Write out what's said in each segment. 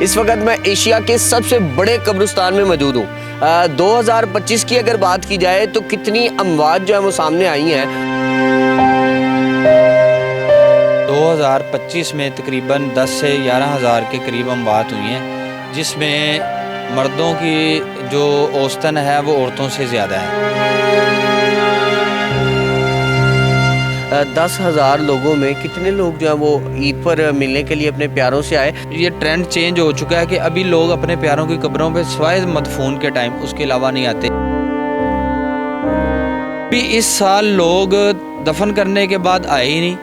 इस वक्त मैं एशिया के सबसे बड़े कब्रिस्तान में मौजूद हूँ। 2025 की अगर बात की जाए तो कितनी अमवात जो है वो सामने आई हैं। 2025 में तकरीबन 10 से 11 हज़ार के करीब अमवात हुई हैं, जिसमें मर्दों की जो औसतन है वो औरतों से ज़्यादा है। 10,000 लोगों में कितने लोग जो है वो ईद पर मिलने के लिए अपने प्यारों से आए। ये ट्रेंड चेंज हो चुका है कि अभी लोग अपने प्यारों की कब्रों पे सिवाय मदफून के टाइम उसके अलावा नहीं आते। अभी इस साल लोग दफन करने के बाद आए ही नहीं।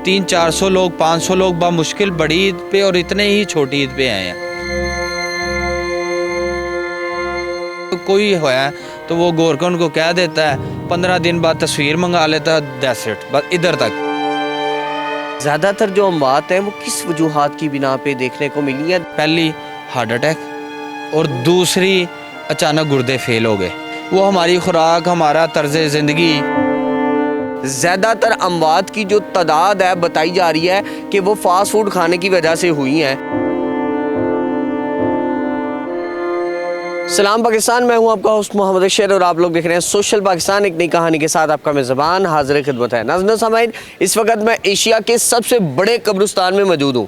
300-400 लोग 500 लोग बामुश्किल बड़ी ईद पे और इतने ही छोटी ईद पे आए हैं। तो कोई है तो वो गोरकन को कह देता है, 15 दिन बाद तस्वीर मंगा लेता है, दैट्स इट, बस इधर तक। ज़्यादातर जो अमवात हैं वो किस वजूहात की बिना पे देखने को मिली है। पहली हार्ट अटैक और दूसरी अचानक गुर्दे फेल हो गए। वो हमारी खुराक, हमारा तर्ज ज़िंदगी। ज़्यादातर अमवात की जो तादाद है बताई जा रही है कि वो फास्ट फूड खाने की वजह से हुई हैं। सलाम पाकिस्तान, मैं हूं आपका होस्ट मोहम्मद अशर और आप लोग देख रहे हैं सोशल पाकिस्तान। एक नई कहानी के साथ आपका मेज़बान हाज़िर खिदमत है। नाज़रीन सामाईन, इस वक्त मैं एशिया के सबसे बड़े कब्रिस्तान में मौजूद हूं।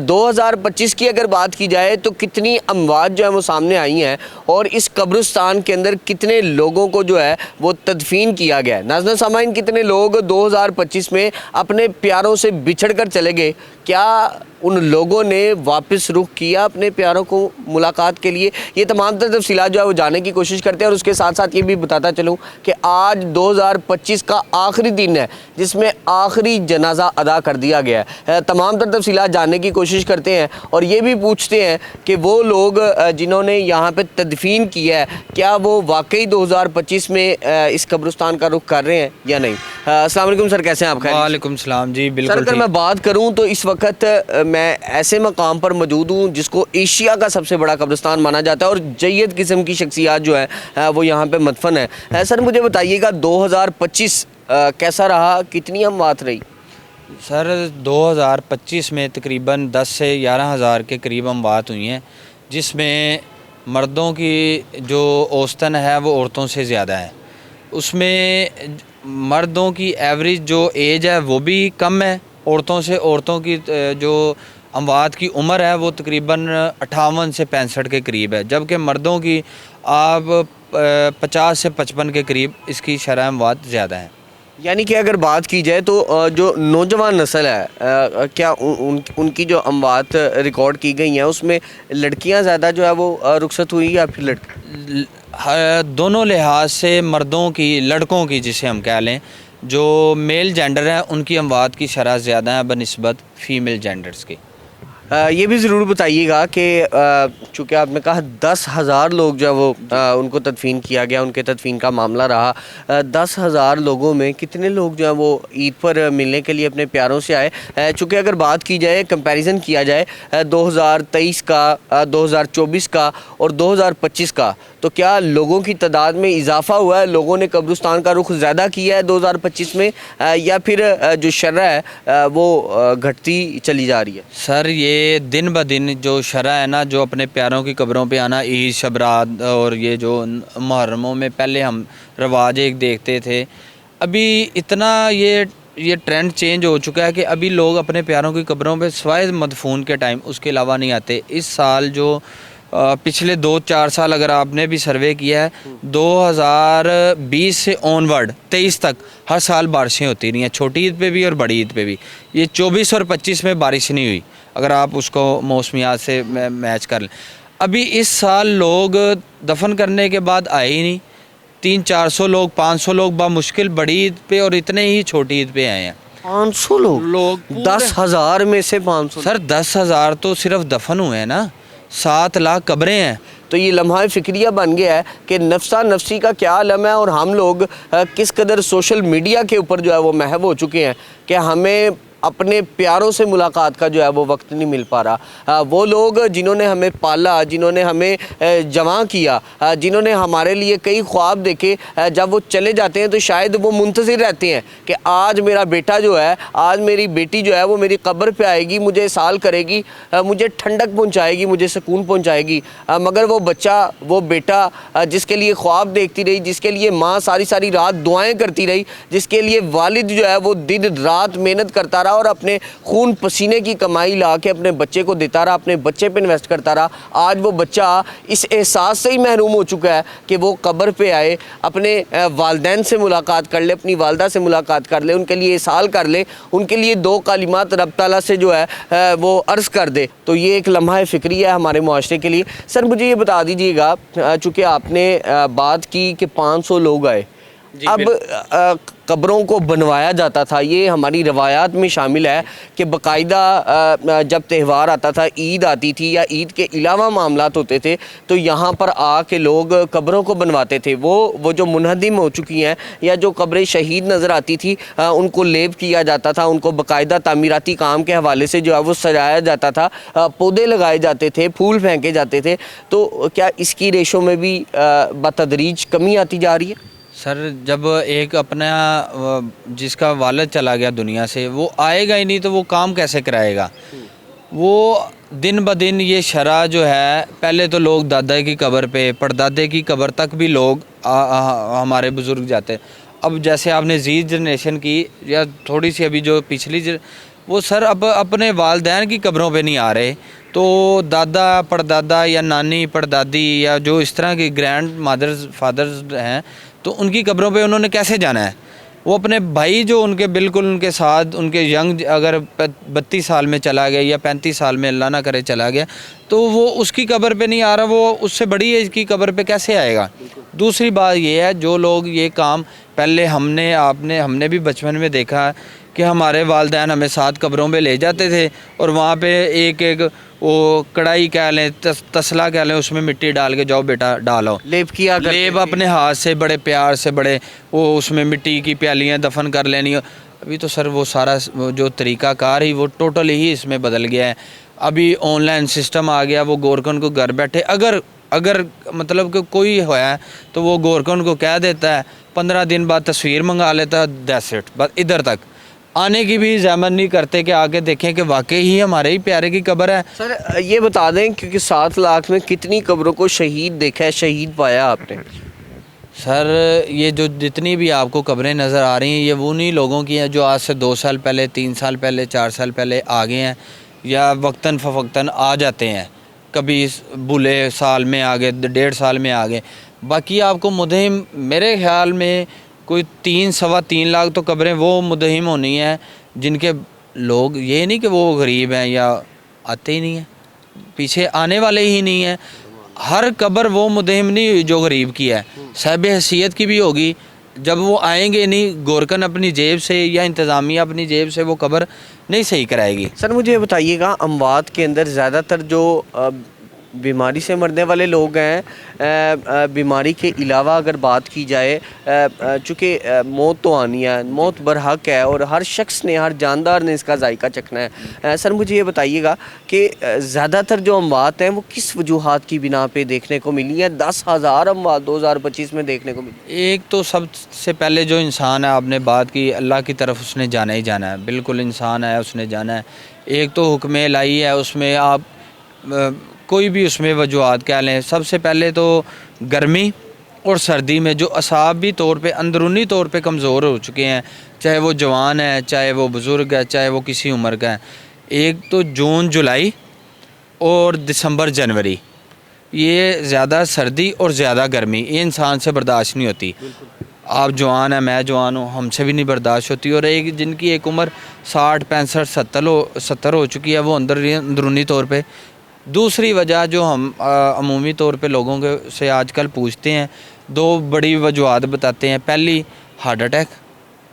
2025 की अगर बात की जाए तो कितनी अमवात जो है वो सामने आई हैं और इस कब्रिस्तान के अंदर कितने लोगों को जो है वो तदफीन किया गया है। नाज़रीन सामाईन, कितने लोग 2025 में अपने प्यारों से बिछड़ कर चले गए। क्या उन लोगों ने वापस रुख किया अपने प्यारों को मुलाकात के लिए? ये तमाम तफसीलात जो है वो जानने की कोशिश करते हैं और उसके साथ साथ ये भी बताता चलूँ कि आज 2025 का आखिरी दिन है जिसमें आखिरी जनाजा अदा कर दिया गया है। तमाम तफसीलात जानने की कोशिश करते हैं और ये भी पूछते हैं कि वो लोग जिन्होंने यहाँ पर तदफीन किया है, क्या वो वाकई 2025 में इस कब्रिस्तान का रुख कर रहे हैं या नहीं। अस्सलाम वालेकुम सर, कैसे हैं आप? वालेकुम सलाम जी, बिल्कुल। सर, अगर मैं बात करूँ तो इस वक्त मैं ऐसे मकाम पर मौजूद हूँ जिसको एशिया का सबसे बड़ा कब्रिस्तान माना जाता है और जय्यद किस्म की शख्सियात जो है वो यहाँ पे मदफन है। सर, मुझे बताइएगा 2025 कैसा रहा, कितनी अमवात रही? सर, 2025 में तकरीबन 10 से 11 हज़ार के करीब अमवात हुई हैं, जिसमें मर्दों की जो औसतन है वो औरतों से ज़्यादा है। उसमें मर्दों की एवरेज जो एज है वो भी कम है औरतों से। औरतों की जो अमवात की उम्र है वो तकरीबन 58 से 65 के करीब है, जबकि मर्दों की आप 50 से 55 के करीब इसकी शरह अमवात ज़्यादा है। यानी कि अगर बात की जाए तो जो नौजवान नस्ल है, क्या उनकी जो अमवात रिकॉर्ड की गई हैं उसमें लड़कियां ज़्यादा जो है वो रुखसत हुई या फिर लड़के? दोनों लिहाज से मर्दों की, लड़कों की जिसे हम कह लें, जो मेल जेंडर हैं उनकी अमवात की शरह ज़्यादा है बनिस्बत फ़ीमेल जेंडर्स की। ये भी ज़रूर बताइएगा कि चूँकि आपने कहा 10,000 लोग जो है वो उनको तदफीन किया गया, उनके तदफीन का मामला रहा। 10,000 लोगों में कितने लोग जो है वो ईद पर मिलने के लिए अपने प्यारों से आए। चूँकि अगर बात की जाए, कंपैरिजन किया जाए 2023 का, 2024 का और 2025 का, तो क्या लोगों की तादाद में इजाफा हुआ है? लोगों ने कब्रिस्तान का रुख ज़्यादा किया है 2025 में या फिर जो शरह है वो घटती चली जा रही है? सर, ये दिन ब दिन जो शरह है ना, जो अपने प्यारों की कब्रों पे आना, ईद, शब रात और ये जो मुहर्रमों में पहले हम रवाज एक देखते थे, अभी इतना ये ट्रेंड चेंज हो चुका है कि अभी लोग अपने प्यारों की कब्रों पे सिवाय मदफून के टाइम उसके अलावा नहीं आते। इस साल जो पिछले 2-4 साल अगर आपने भी सर्वे किया है, 2020 से ऑनवर्ड 23 तक हर साल बारिशें होती रही हैं, छोटी ईद पे भी और बड़ी ईद पे भी। ये 24 और 25 में बारिश नहीं हुई, अगर आप उसको मौसमियात से मैच कर लें। अभी इस साल लोग दफन करने के बाद आए ही नहीं। 300-400 लोग 500 लोग बामुश्किल बड़ी ईद पे और इतने ही छोटी ईद पे आए हैं। 500 लोग 10,000 में से 500? सर, 10,000 तो सिर्फ दफन हुए हैं ना, 7 लाख कब्रें हैं। तो ये लम्हा फ़िक्रिया बन गया है कि नफ्सा नफसी का क्या आलम है और हम लोग किस कदर सोशल मीडिया के ऊपर जो है वो महव हो चुके हैं कि हमें अपने प्यारों से मुलाकात का जो है वो वक्त नहीं मिल पा रहा। वो लोग जिन्होंने हमें पाला, जिन्होंने हमें जवां किया, जिन्होंने हमारे लिए कई ख्वाब देखे, जब वो चले जाते हैं तो शायद वो मुंतज़िर रहते हैं कि आज मेरा बेटा जो है, आज मेरी बेटी जो है वो मेरी कब्र पे आएगी, मुझे साल करेगी, मुझे ठंडक पहुंचाएगी, मुझे सुकून पहुंचाएगी। मगर वो बच्चा, वो बेटा जिसके लिए ख्वाब देखती रही, जिसके लिए माँ सारी सारी रात दुआएं करती रही, जिसके लिए वालिद जो है वो दिन रात मेहनत करता रहा और अपने खून पसीने की कमाई ला के अपने बच्चे को देता रहा, अपने बच्चे पे इन्वेस्ट करता रहा, आज वो बच्चा इस एहसास से ही महरूम हो चुका है कि वो कब्र पे आए, अपने वालदैन से मुलाकात कर ले, अपनी वालदा से मुलाकात कर ले, उनके लिए साल कर ले, उनके लिए दो कालिमात रब ताला से जो है वो अर्ज़ कर दे। तो ये एक लम्हा फ़िक्री है हमारे मुआशरे के लिए। सर मुझे ये बता दीजिएगा, चूँकि आपने बात की कि 500 लोग आए, अब कब्रों को बनवाया जाता था, ये हमारी रवायात में शामिल है कि बाकायदा जब त्यौहार आता था, ईद आती थी या ईद के अलावा मामलात होते थे तो यहाँ पर आके लोग कब्रों को बनवाते थे। वो जो मुनहदिम हो चुकी हैं या जो कब्रें शहीद नज़र आती थी उनको लेप किया जाता था, उनको बाकायदा तामीराती काम के हवाले से जो है वो सजाया जाता था, पौधे लगाए जाते थे, फूल फेंके जाते थे। तो क्या इसकी रेशो में भी बतदरीज कमी आती जा रही है? सर जब एक अपना जिसका वालिद चला गया दुनिया से, वो आएगा ही नहीं तो वो काम कैसे कराएगा। वो दिन ब दिन ये शरह जो है, पहले तो लोग दादा की कब्र पे, परदादे की कब्र तक भी लोग हमारे बुज़ुर्ग जाते। अब जैसे आपने जी जनरेशन की या थोड़ी सी अभी जो पिछली वो सर अब अपने वालदैन की कब्रों पे नहीं आ रहे, तो दादा परदादा या नानी परदादी या जो इस तरह की ग्रैंड मदर्स फादर्स हैं तो उनकी कब्रों पे उन्होंने कैसे जाना है। वो अपने भाई जो उनके बिल्कुल उनके साथ उनके यंग अगर 32 साल में चला गया या 35 साल में अल्लाह ना करे चला गया तो वो उसकी कब्र पे नहीं आ रहा, वो उससे बड़ी एज की कब्र पे कैसे आएगा। दूसरी बात ये है, जो लोग ये काम पहले हमने भी बचपन में देखा है कि हमारे वालदैन हमें साथ कब्रों पे ले जाते थे और वहाँ पे एक एक वो कढ़ाई कह लें, तसला कह लें, उसमें मिट्टी डाल के जाओ बेटा डालो, लेप किया करते लेप थे। अपने हाथ से बड़े प्यार से बड़े वो उसमें मिट्टी की प्यालियाँ दफन कर लेनी। अभी तो सर वो सारा जो तरीक़ाकार ही वो टोटल ही इसमें बदल गया है। अभी ऑनलाइन सिस्टम आ गया, वो गोरकन को घर बैठे अगर मतलब कि कोई है तो वो गोरकन को कह देता है, 15 दिन बाद तस्वीर मंगा लेता है, दैट्स इट, बस इधर तक आने की भी ज़हमत नहीं करते कि आके देखें कि वाकई ही हमारे ही प्यारे की कब्र है। सर ये बता दें क्योंकि 7 लाख में कितनी कब्रों को शहीद देखा है, शहीद पाया आपने? सर ये जो जितनी भी आपको कब्रें नज़र आ रही हैं ये वो उन्हीं लोगों की हैं जो आज से 2 साल पहले, 3 साल पहले, 4 साल पहले आ गए हैं या वक्तन फ़वक्तन आ जाते हैं, कभी बुले साल में आ गए, 1.5 साल में आ गए। बाकी आपको मुदहिम मेरे ख़्याल में कोई 3-3.25 लाख तो कब्रें वो मुदहिम होनी है जिनके लोग ये नहीं कि वो गरीब हैं या आते ही नहीं हैं, पीछे आने वाले ही नहीं हैं। हर कब्र वो मुदहिम नहीं हुई जो गरीब की है, साहिब हैसियत की भी होगी। जब वो आएंगे नहीं, गोरकन अपनी जेब से या इंतज़ामिया अपनी जेब से वो कब्र नहीं सही कराएगी। सर मुझे ये बताइएगा, अमवात के अंदर ज़्यादातर जो बीमारी से मरने वाले लोग हैं, बीमारी के अलावा अगर बात की जाए, चूँकि मौत तो आनी है, मौत बरहक है और हर शख्स ने, हर जानदार ने इसका जायका चखना है। सर मुझे ये बताइएगा कि ज़्यादातर जो अमवात हैं वो किस वजूहात की बिना पे देखने को मिली हैं? 10,000 अमवात 2025 में देखने को मिली। एक तो सबसे पहले जो इंसान है, आपने बात की अल्लाह की तरफ उसने जाना ही जाना है, बिल्कुल इंसान है उसने जाना है। एक तो हुक्म इलाही है, उसमें आप कोई भी उसमें वजूहात कह लें। सबसे पहले तो गर्मी और सर्दी में जो असाबी तौर पे अंदरूनी तौर पे कमज़ोर हो चुके हैं, चाहे वो जवान है, चाहे वो बुज़ुर्ग है, चाहे वो किसी उम्र का है। एक तो जून जुलाई और दिसंबर जनवरी, ये ज़्यादा सर्दी और ज़्यादा गर्मी ये इंसान से बर्दाश्त नहीं होती। आप जवान हैं, मैं जवान हूँ, हमसे भी नहीं बर्दाश्त होती। और एक जिनकी एक उम्र 60 65 70 हो चुकी है, वो अंदरूनी तौर पे। दूसरी वजह जो हम अमूमी तौर पे लोगों के से आजकल पूछते हैं, 2 बड़ी वजूहात बताते हैं। पहली हार्ट अटैक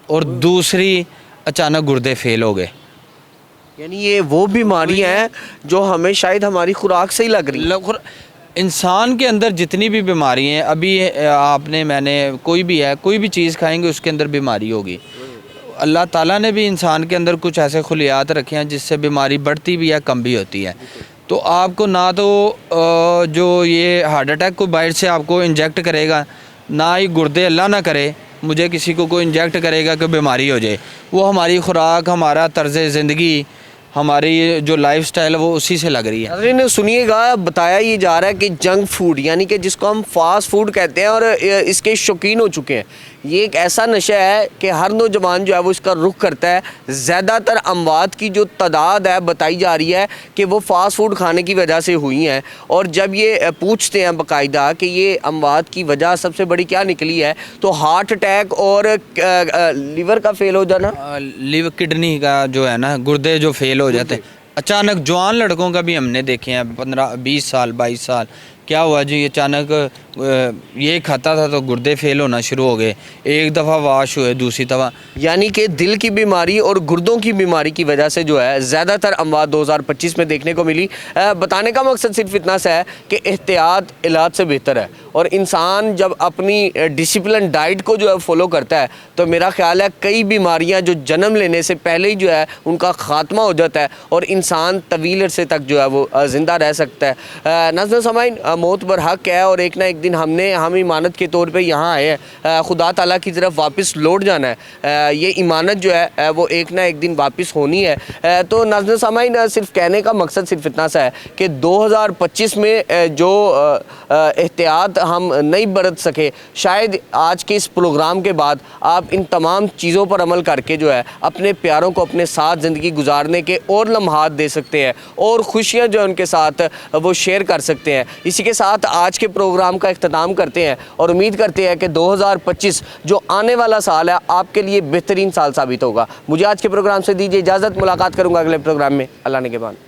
और दूसरी अचानक गुर्दे फेल हो गए। यानी ये वो बीमारी हैं जो हमें शायद हमारी खुराक से ही लग रही है। इंसान के अंदर जितनी भी बीमारी हैं, अभी आपने मैंने कोई भी है, कोई भी चीज़ खाएंगे उसके अंदर बीमारी होगी। اللہ تعالیٰ نے بھی انسان کے اندر کچھ ایسے خلیات رکھے ہیں جس سے بیماری بڑھتی بھی ہے کم بھی ہوتی ہے. تو آپ کو نہ تو جو یہ ہارٹ اٹیک کو باہر سے آپ کو انجیکٹ کرے گا، نہ ہی گردے اللہ نہ کرے مجھے کسی کو کوئی انجیکٹ کرے گا کہ بیماری ہو جائے. وہ ہماری خوراک، ہمارا طرز زندگی، ہماری جو لائف سٹائل ہے وہ اسی سے لگ رہی ہے. ناظرین سنیے گا، بتایا یہ جا رہا ہے کہ جنک فوڈ یعنی کہ جس کو ہم فاسٹ فوڈ کہتے ہیں اور اس کے شوقین ہو چکے ہیں، یہ ایک ایسا نشہ ہے کہ ہر نوجوان جو ہے وہ اس کا رخ کرتا ہے. زیادہ تر اموات کی جو تعداد ہے بتائی جا رہی ہے کہ وہ فاسٹ فوڈ کھانے کی وجہ سے ہوئی ہیں. اور جب یہ پوچھتے ہیں باقاعدہ کہ یہ اموات کی وجہ سب سے بڑی کیا نکلی ہے، تو ہارٹ اٹیک اور لیور کا فیل ہو جانا، لیور کڈنی کا جو ہے نا، گردے جو فیل ہو جاتے ہیں اچانک. جوان لڑکوں کا بھی ہم نے دیکھے ہیں 15 20 سال 22 سال، کیا ہوا جی اچانک یہ کھاتا تھا تو گردے فیل ہونا شروع ہو گئے، ایک دفعہ واش ہوئے، دوسری دفعہ. یعنی کہ دل کی بیماری اور گردوں کی بیماری کی وجہ سے جو ہے زیادہ تر اموات 2025 میں دیکھنے کو ملی. بتانے کا مقصد صرف اتنا سا ہے کہ احتیاط علاج سے بہتر ہے، اور انسان جب اپنی ڈسپلن ڈائٹ کو جو ہے فالو کرتا ہے تو میرا خیال ہے کئی بیماریاں جو جنم لینے سے پہلے ہی جو ہے ان کا خاتمہ ہو جاتا ہے اور انسان طویل عرصے تک جو ہے وہ زندہ رہ سکتا ہے. ناظرین سامعین، موت برحق ہے اور ایک نہ ایک دن ہم ایمانت کے طور پہ یہاں آئے ہیں، خدا تعالیٰ کی طرف واپس لوٹ جانا ہے. یہ ایمانت جو ہے وہ ایک نہ ایک دن واپس ہونی ہے. تو ناظرین سامعین، صرف کہنے کا مقصد صرف اتنا سا ہے کہ 2025 میں جو احتیاط ہم نہیں برت سکے، شاید آج کے اس پروگرام کے بعد آپ ان تمام چیزوں پر عمل کر کے جو ہے اپنے پیاروں کو اپنے ساتھ زندگی گزارنے کے اور لمحات دے سکتے ہیں اور خوشیاں جو ان کے ساتھ وہ شیئر کر سکتے ہیں. اسی کے ساتھ آج کے پروگرام کا اختتام کرتے ہیں اور امید کرتے ہیں کہ 2025 جو آنے والا سال ہے آپ کے لیے بہترین سال ثابت ہوگا. مجھے آج کے پروگرام سے دیجیے اجازت، ملاقات کروں گا اگلے پروگرام میں. اللہ نگہبان.